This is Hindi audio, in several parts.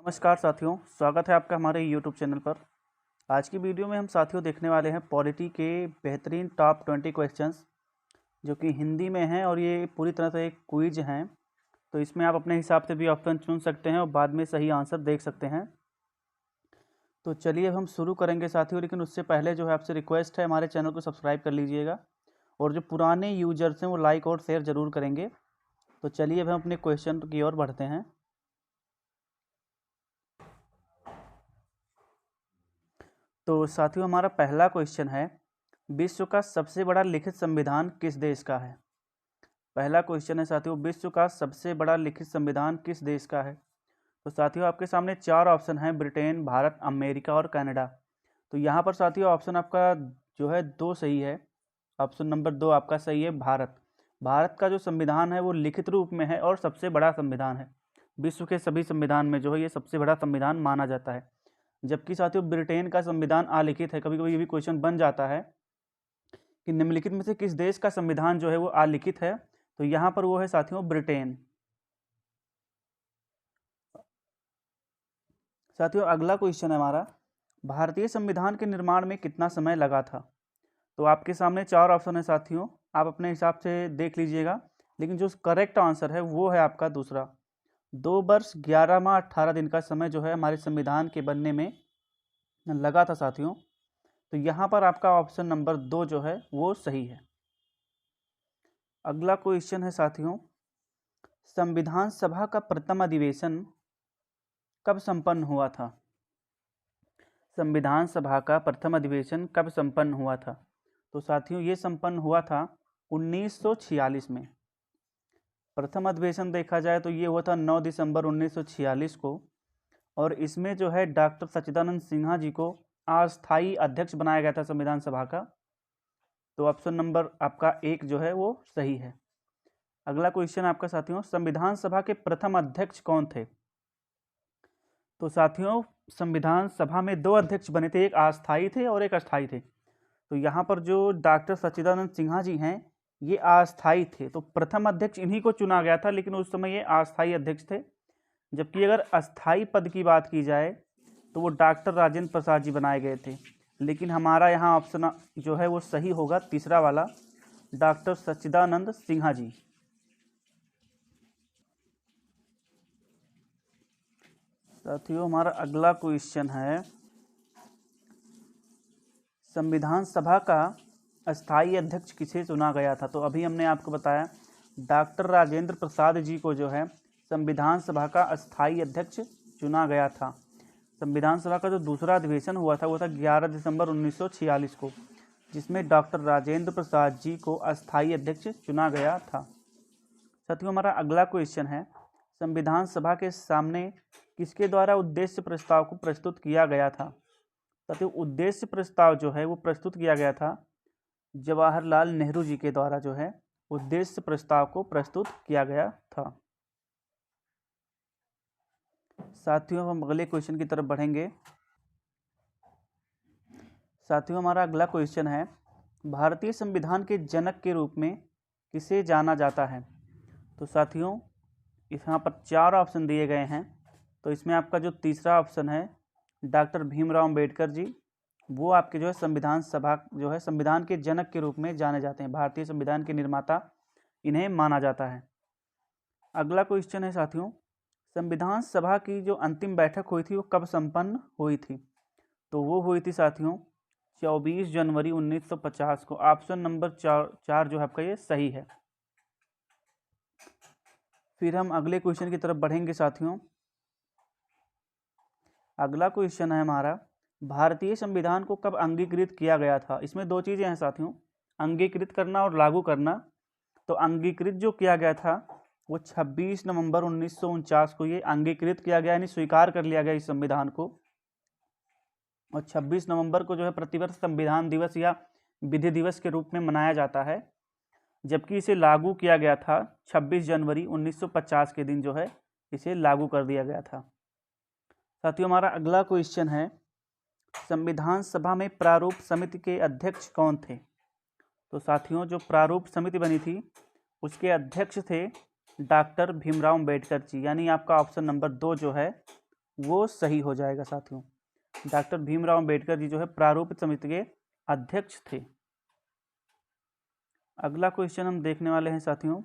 नमस्कार साथियों, स्वागत है आपका हमारे YouTube चैनल पर। आज की वीडियो में हम साथियों देखने वाले हैं पॉलिटी के बेहतरीन टॉप 20 क्वेश्चंस जो कि हिंदी में हैं और ये पूरी तरह से एक क्विज हैं। तो इसमें आप अपने हिसाब से भी ऑप्शन चुन सकते हैं और बाद में सही आंसर देख सकते हैं। तो चलिए अब हम शुरू करेंगे साथियों, लेकिन उससे पहले जो है आपसे रिक्वेस्ट है हमारे चैनल को सब्सक्राइब कर लीजिएगा और जो पुराने यूजर्स हैं वो लाइक और शेयर ज़रूर करेंगे। तो चलिए अब हम अपने क्वेश्चन की ओर बढ़ते हैं। तो साथियों हमारा पहला क्वेश्चन है, विश्व का सबसे बड़ा लिखित संविधान किस देश का है। पहला क्वेश्चन है साथियों, विश्व का सबसे बड़ा लिखित संविधान किस देश का है। तो साथियों आपके सामने चार ऑप्शन हैं, ब्रिटेन, भारत, अमेरिका और कनाडा। तो यहाँ पर साथियों ऑप्शन आपका जो है दो सही है। ऑप्शन नंबर दो आपका सही है, भारत। भारत का जो संविधान है वो लिखित रूप में है और सबसे बड़ा संविधान है। विश्व के सभी संविधान में जो है ये सबसे बड़ा संविधान माना जाता है। जबकि साथियों ब्रिटेन का संविधान अलिखित है। कभी कभी ये भी क्वेश्चन बन जाता है कि निम्नलिखित में से किस देश का संविधान जो है वो अलिखित है। तो यहाँ पर वो है साथियों ब्रिटेन। साथियों अगला क्वेश्चन है हमारा, भारतीय संविधान के निर्माण में कितना समय लगा था। तो आपके सामने चार ऑप्शन है साथियों, आप अपने हिसाब से देख लीजिएगा, लेकिन जो करेक्ट आंसर है वो है आपका दूसरा। 2 वर्ष 11 माह 18 दिन का समय जो है हमारे संविधान के बनने में लगा था साथियों। तो यहाँ पर आपका ऑप्शन नंबर दो जो है वो सही है। अगला क्वेश्चन है साथियों, संविधान सभा का प्रथम अधिवेशन कब संपन्न हुआ था। संविधान सभा का प्रथम अधिवेशन कब संपन्न हुआ था। तो साथियों ये संपन्न हुआ था 1946 में। प्रथम अधिवेशन देखा जाए तो ये हुआ था 9 दिसंबर 1946 को, और इसमें जो है डॉक्टर सच्चिदानंद सिन्हा जी को अस्थायी अध्यक्ष बनाया गया था संविधान सभा का। तो ऑप्शन नंबर आपका एक जो है वो सही है। अगला क्वेश्चन आपका साथियों, संविधान सभा के प्रथम अध्यक्ष कौन थे। तो साथियों संविधान सभा में दो अध्यक्ष बने थे, एक अस्थायी थे और एक अस्थायी थे। तो यहाँ पर जो डॉक्टर सच्चिदानंद सिन्हा जी हैं ये अस्थायी थे, तो प्रथम अध्यक्ष इन्हीं को चुना गया था, लेकिन उस समय ये अस्थायी अध्यक्ष थे। जबकि अगर अस्थायी पद की बात की जाए तो वो डॉक्टर राजेंद्र प्रसाद जी बनाए गए थे, लेकिन हमारा यहाँ ऑप्शन जो है वो सही होगा तीसरा वाला, डॉक्टर सच्चिदानंद सिन्हा जी। साथियों हमारा अगला क्वेश्चन है, संविधान सभा का अस्थायी अध्यक्ष किसे चुना गया था। तो अभी हमने आपको बताया डॉक्टर राजेंद्र प्रसाद जी को जो है संविधान सभा का अस्थायी अध्यक्ष चुना गया था। संविधान सभा का जो दूसरा अधिवेशन हुआ था वो था 11 दिसंबर 1946 को, जिसमें डॉक्टर राजेंद्र प्रसाद जी को अस्थायी अध्यक्ष चुना गया था। साथियों हमारा अगला क्वेश्चन है, संविधान सभा के सामने किसके द्वारा उद्देश्य प्रस्ताव को प्रस्तुत किया गया था। साथियों उद्देश्य प्रस्ताव जो है वो प्रस्तुत किया गया था जवाहरलाल नेहरू जी के द्वारा, जो है उद्देश्य प्रस्ताव को प्रस्तुत किया गया था। साथियों हम अगले क्वेश्चन की तरफ बढ़ेंगे। साथियों हमारा अगला क्वेश्चन है, भारतीय संविधान के जनक के रूप में किसे जाना जाता है। तो साथियों यहाँ पर चार ऑप्शन दिए गए हैं। तो इसमें आपका जो तीसरा ऑप्शन है डॉक्टर भीमराव अम्बेडकर जी, वो आपके जो है संविधान सभा जो है संविधान के जनक के रूप में जाने जाते हैं। भारतीय संविधान के निर्माता इन्हें माना जाता है। अगला क्वेश्चन है साथियों, संविधान सभा की जो अंतिम बैठक हुई थी वो कब संपन्न हुई थी। तो वो हुई थी साथियों 24 जनवरी 1950 को। ऑप्शन नंबर चार जो है आपका ये सही है। फिर हम अगले क्वेश्चन की तरफ बढ़ेंगे साथियों। अगला क्वेश्चन है हमारा, भारतीय संविधान को कब अंगीकृत किया गया था। इसमें दो चीज़ें हैं साथियों, अंगीकृत करना और लागू करना। तो अंगीकृत जो किया गया था वो 26 नवंबर 1949 को ये अंगीकृत किया गया, यानी स्वीकार कर लिया गया इस संविधान को। और 26 नवंबर को जो है प्रतिवर्ष संविधान दिवस या विधि दिवस के रूप में मनाया जाता है। जबकि इसे लागू किया गया था 26 जनवरी 1950 के दिन जो है इसे लागू कर दिया गया था। साथियों हमारा अगला क्वेश्चन है, संविधान सभा में प्रारूप समिति के अध्यक्ष कौन थे। तो साथियों जो प्रारूप समिति बनी थी उसके अध्यक्ष थे डॉक्टर भीमराव अम्बेडकर जी, यानी आपका ऑप्शन नंबर दो जो है वो सही हो जाएगा साथियों। डॉक्टर भीमराव अंबेडकर जी जो है प्रारूपित समिति के अध्यक्ष थे। अगला क्वेश्चन हम देखने वाले हैं साथियों,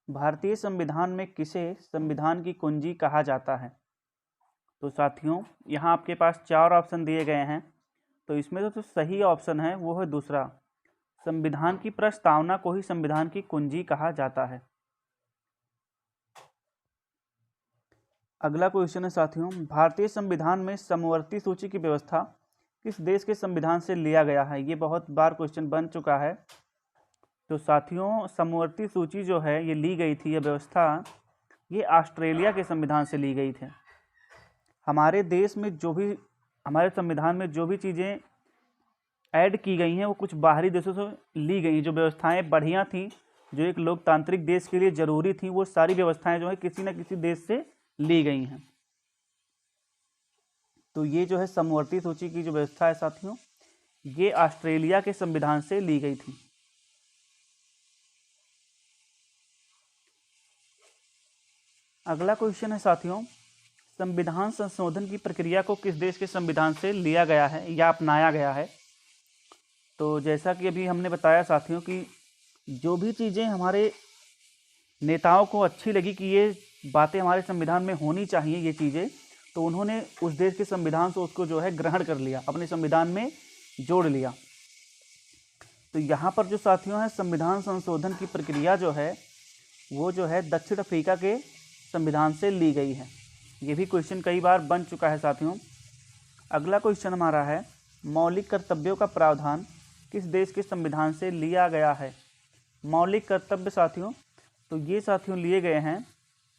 भारतीय संविधान में किसे संविधान की कुंजी कहा जाता है? तो साथियों यहाँ आपके पास 4 ऑप्शन दिए गए हैं, तो इसमें जो सही ऑप्शन है वो है दूसरा, संविधान की प्रस्तावना को ही संविधान की कुंजी कहा जाता है। अगला क्वेश्चन है साथियों, भारतीय संविधान में समवर्ती सूची की व्यवस्था किस देश के संविधान से लिया गया है? ये बहुत बार क्वेश्चन बन चुका है। तो साथियों समवर्ती सूची जो है ये ली गई थी, ये व्यवस्था ये ऑस्ट्रेलिया के संविधान से ली गई थी। हमारे देश में जो भी, हमारे संविधान में जो भी चीज़ें ऐड की गई हैं वो कुछ बाहरी देशों से ली गई। जो व्यवस्थाएं बढ़िया थी, जो एक लोकतांत्रिक देश के लिए जरूरी थी, वो सारी व्यवस्थाएं जो है किसी न किसी देश से ली गई हैं। तो ये जो है समवर्ती सूची की जो व्यवस्था है साथियों, ये ऑस्ट्रेलिया के संविधान से ली गई थी। अगला क्वेश्चन है साथियों, संविधान संशोधन की प्रक्रिया को किस देश के संविधान से लिया गया है या अपनाया गया है? तो जैसा कि अभी हमने बताया साथियों कि जो भी चीज़ें हमारे नेताओं को अच्छी लगी कि ये बातें हमारे संविधान में होनी चाहिए, ये चीज़ें, तो उन्होंने उस देश के संविधान से उसको जो है ग्रहण कर लिया, अपने संविधान में जोड़ लिया। तो यहाँ पर जो साथियों है संविधान संशोधन की प्रक्रिया जो है वो जो है दक्षिण अफ्रीका के संविधान से ली गई है। ये भी क्वेश्चन कई बार बन चुका है साथियों। अगला क्वेश्चन हमारा है, मौलिक कर्तव्यों का प्रावधान किस देश के संविधान से लिया गया है? मौलिक कर्तव्य साथियों, तो ये साथियों लिए गए हैं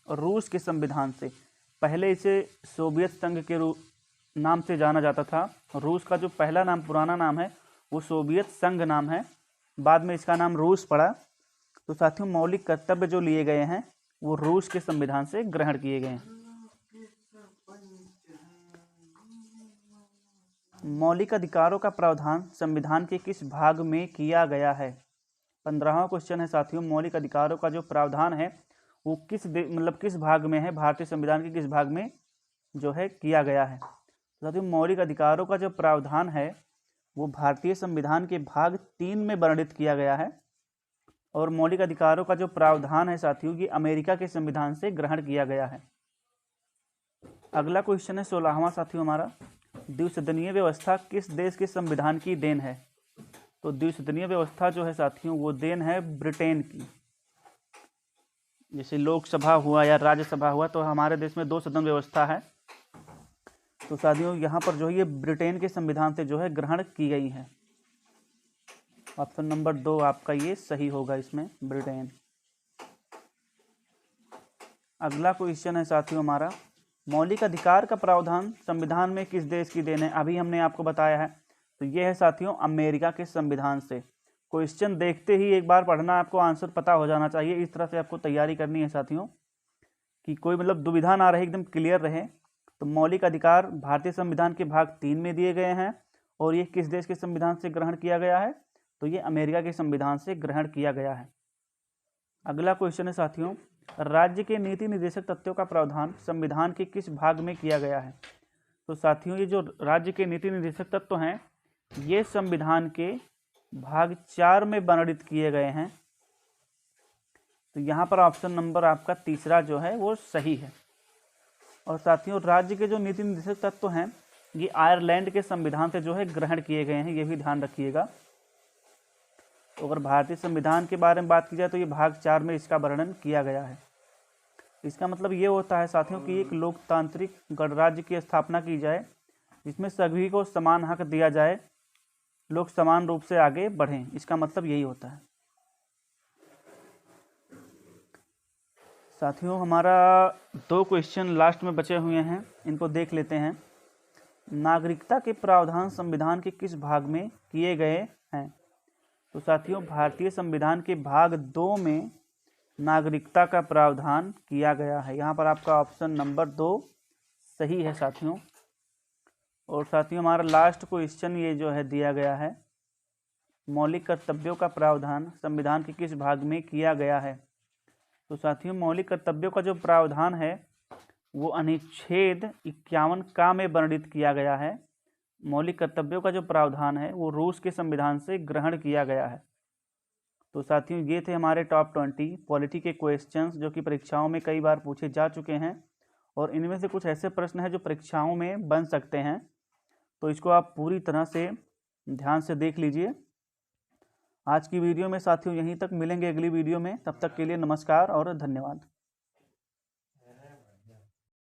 रूस के संविधान से। पहले इसे सोवियत संघ के नाम से जाना जाता था। रूस का जो पहला नाम, पुराना नाम है, वो सोवियत संघ नाम है, बाद में इसका नाम रूस पड़ा। तो साथियों मौलिक कर्तव्य जो लिए गए हैं वो रूस के संविधान से ग्रहण किए गए हैं। मौलिक अधिकारों का प्रावधान संविधान के किस भाग में किया गया है? 15वां क्वेश्चन है साथियों, मौलिक अधिकारों का जो प्रावधान है वो किस भाग में है, भारतीय संविधान के किस भाग में जो है किया गया है? साथियों मौलिक अधिकारों का जो प्रावधान है वो भारतीय संविधान के भाग 3 में वर्णित किया गया है। और मौलिक अधिकारों का जो प्रावधान है साथियों ये अमेरिका के संविधान से ग्रहण किया गया है। अगला क्वेश्चन है 16वां साथियों हमारा, द्विसदनीय व्यवस्था किस देश के संविधान की देन है? तो द्विसदनीय व्यवस्था जो है साथियों वो देन है ब्रिटेन की। जैसे लोकसभा हुआ या राज्यसभा हुआ, तो हमारे देश में 2 सदन व्यवस्था है। तो साथियों यहाँ पर जो है ये ब्रिटेन के संविधान से जो है ग्रहण की गई है। ऑप्शन नंबर 2 आपका ये सही होगा इसमें, ब्रिटेन। अगला क्वेश्चन है साथियों हमारा, मौलिक अधिकार का प्रावधान संविधान में किस देश की देन है? अभी हमने आपको बताया है, तो ये है साथियों अमेरिका के संविधान से। क्वेश्चन देखते ही एक बार पढ़ना, आपको आंसर पता हो जाना चाहिए। इस तरह से आपको तैयारी करनी है साथियों कि कोई दुविधा ना रहे, एकदम क्लियर रहे। तो मौलिक अधिकार भारतीय संविधान के भाग 3 में दिए गए हैं और ये किस देश के संविधान से ग्रहण किया गया है? तो ये अमेरिका के संविधान से ग्रहण किया गया है। अगला क्वेश्चन है साथियों, राज्य के नीति निर्देशक तत्वों का प्रावधान संविधान के किस भाग में किया गया है? तो साथियों ये जो राज्य के नीति निर्देशक तत्व हैं ये संविधान के भाग 4 में वर्णित किए गए हैं। तो यहाँ पर ऑप्शन नंबर आपका तीसरा जो है वो सही है। और साथियों राज्य के जो नीति निर्देशक तत्व हैं ये आयरलैंड के संविधान से जो है ग्रहण किए गए हैं, ये भी ध्यान रखिएगा। तो अगर भारतीय संविधान के बारे में बात की जाए तो ये भाग 4 में इसका वर्णन किया गया है। इसका मतलब ये होता है साथियों कि एक लोकतांत्रिक गणराज्य की स्थापना की जाए जिसमें सभी को समान हक दिया जाए, लोग समान रूप से आगे बढ़ें, इसका मतलब यही होता है। साथियों हमारा 2 क्वेश्चन लास्ट में बचे हुए हैं, इनको देख लेते हैं। नागरिकता के प्रावधान संविधान के किस भाग में किए गए हैं? तो साथियों भारतीय संविधान के भाग 2 में नागरिकता का प्रावधान किया गया है। यहाँ पर आपका ऑप्शन नंबर 2 सही है साथियों। और साथियों हमारा लास्ट क्वेश्चन ये जो है दिया गया है, मौलिक कर्तव्यों का प्रावधान संविधान के किस भाग में किया गया है? तो साथियों मौलिक कर्तव्यों का जो प्रावधान है वो अनुच्छेद 51 का में वर्णित किया गया है। मौलिक कर्तव्यों का जो प्रावधान है वो रूस के संविधान से ग्रहण किया गया है। तो साथियों ये थे हमारे टॉप 20 पॉलिटी के क्वेश्चंस जो कि परीक्षाओं में कई बार पूछे जा चुके हैं, और इनमें से कुछ ऐसे प्रश्न हैं जो परीक्षाओं में बन सकते हैं। तो इसको आप पूरी तरह से ध्यान से देख लीजिए। आज की वीडियो में साथियों यहीं तक, मिलेंगे अगली वीडियो में। तब तक के लिए नमस्कार और धन्यवाद।